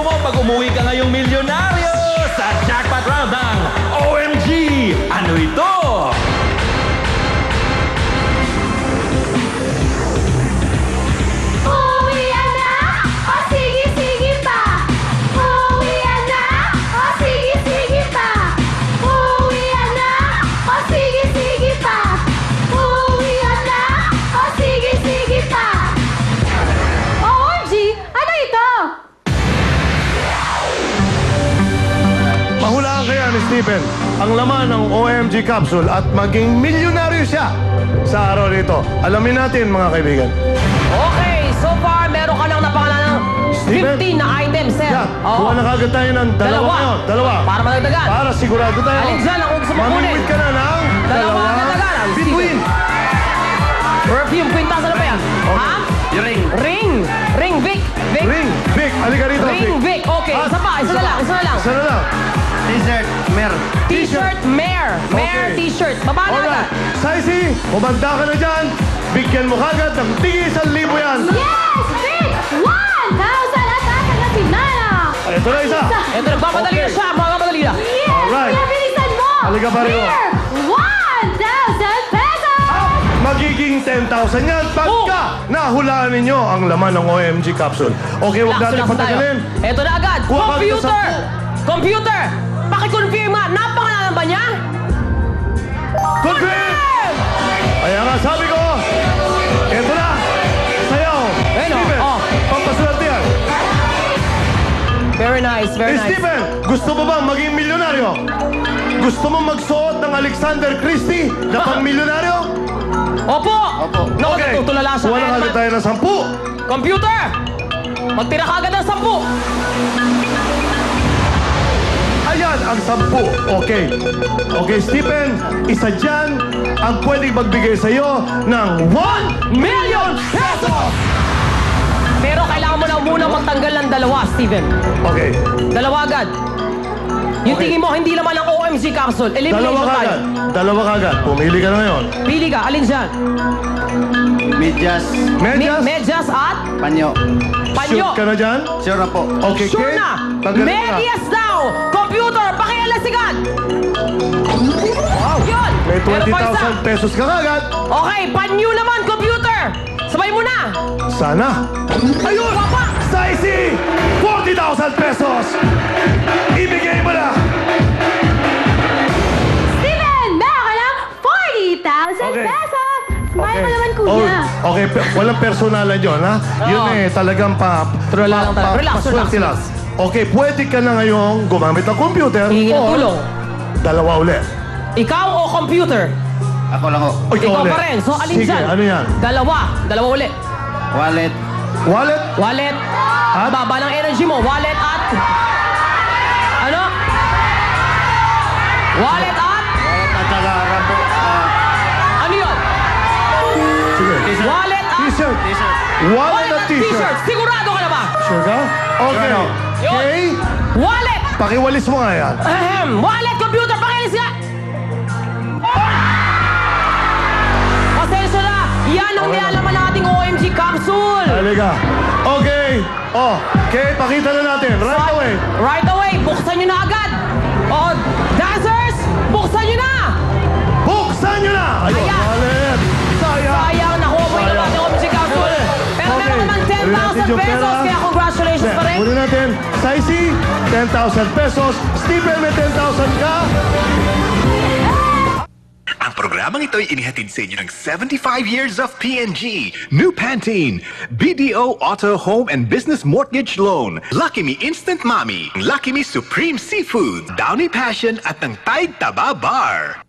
gusto mo pag umuwi ka ngayong milyonaryo sa jackpot round ng OMG? Ano ito? Uwian na! O sige-sige pa! Uwian na! O sige-sige pa! Uwian na! O sige-sige pa! Uwian na! O sige-sige pa! OMG! Ano ito? Mahulaan kaya ni Stephen ang laman ng OMG capsule at maging milyonaryo siya sa araw nito. Alamin natin, mga kaibigan. Okay, so far, meron ka lang napangalan ng Steven? 15 na items, sir. Yeah, Oo. kuha na kagad tayo ng dalawa ngayon. Dalawa. Para madagdagan. Para sigurado tayo. Alin dyan ang gusto mo kunin? Mamimit ka na ng Dalawa ang dagdagan. between. Perfume, kwintas, ano ba yan? Ha? Yung ring. Ring. Ring, Vic. Vic. Ring. Vic, halika rito. Ring, Vic. Okay, At isa pa. Isa na lang. Isa na lang. Isa na lang. T-shirt. Mer. T-shirt, Mare. Mare Okay. t-shirt. Baba na Alright. agad. Saisi, kumanda ka na dyan. Bigyan mo kagad ng tigil 1,000 yan. Yes! Big! 1,000 at ata na si Nana! Ito na isa. Ito, nagpapadali na Okay. siya. Magpapadali na. Yes! Alright. Kaya bilisan mo! Halika, pareho. Here! 1,000 pesos! Magiging 10,000 yan pagka nahulaan ninyo ang laman ng OMG capsule. Okay, huwag natin Relax tayo. patagalin. Ito na agad. Kuha ka agad Computer! sa- Computer! Pakikonfirm nga. Napangalanan ba niya? Confirm! Kaya nga sabi ko, ito na, sayaw. Ayun, Steven, oh. pampaswerte yan. Very nice, very nice. Steven, gusto mo bang maging milyonaryo? Gusto mo magsuot ng Alexander Christie na pang milyonaryo? Opo! Naku, natutulala siya. Kuha na Kaya kagad naman- tayo ng 10. Computer! Magtira ka agad ng 10. Ayan ang 10. Okay. Okay, Stephen, isa dyan ang pwedeng magbigay sa'yo ng 1 million pesos! Pero kailangan mo na muna magtanggal ng dalawa, Steven. Okay. Dalawa agad. Yung Okay. tingin mo, hindi naman ang OMG capsule. Dalawa Elimination tayo. kagad. Dalawa kagad. Pumili ka na ngayon. Pili ka, alin dyan? Medyas, Medyas? Medyas at panyo. panyo. Shoot ka na dyan? Sure na po. Okay, Sure Kate, na! tanggalin mo na. Medyas daw! Computer, pakialasigan! Wow! Yun! May Meron pa isa. 20,000 pesos ka kagad. Okay, panyo naman, computer! Sabay mo na! Sana. Ayun! Papa! Saisi! 40,000 pesos! Ibigay mo na! Steven! Meron ka ng 40,000 Okay. pesos! Smile mo naman, kuya. Oh, okay, walang personalan yun, ha? Yun Oo. talagang Trolala lang tayo. Relax, paswerte relax, lang. Okay, pwede ka na ngayong gumamit ng computer Hihingi ng or tulong. dalawa ulit. Ikaw o computer? Ako lang ho. O, Ikaw ulit. pa rin. So, alin Sige, dyan? ano yan? Dalawa. Dalawa ulit. Wallet, Wallet? Wallet. At? Baba ng energy mo. Wallet at... Ano? Wallet at... at saka rambo, Ano yun? Sige. Wallet at... T-shirt. t-shirt. Wallet at t-shirt. Sigurado ka na ba? Sure ka? Okay. Sure. Yun. Okay. Wallet! Pakiwalis mo nga yan. Ahem. Wallet, computer, pakilis ka! Pasensya na! Yan ang nilalaman nating OMG capsule! Halika. Okay. Oh, okay, pakita na natin. Right away. Right away! Buksan nyo na agad! Oh, dancers! Buksan nyo na! Buksan nyo na! Ayun, Ayan. wallet. Sayang. Sayang, nakuha mo yung Sayang. naman yung OMG capsule! Pero Okay. meron naman Kunin natin 10,000 yung pesos, pera. kaya congratulations pa rin! Kunin natin. Saisi, 10,000 pesos. Stephen, may 10,000 ka. Ang programang ito'y inihatid sa inyo ng 75 years of PNG. New Pantene, BDO Auto Home and Business Mortgage Loan, Lucky Me Instant Mommy, Lucky Me Supreme Seafood, Downy Passion at ng Tide Taba Bar.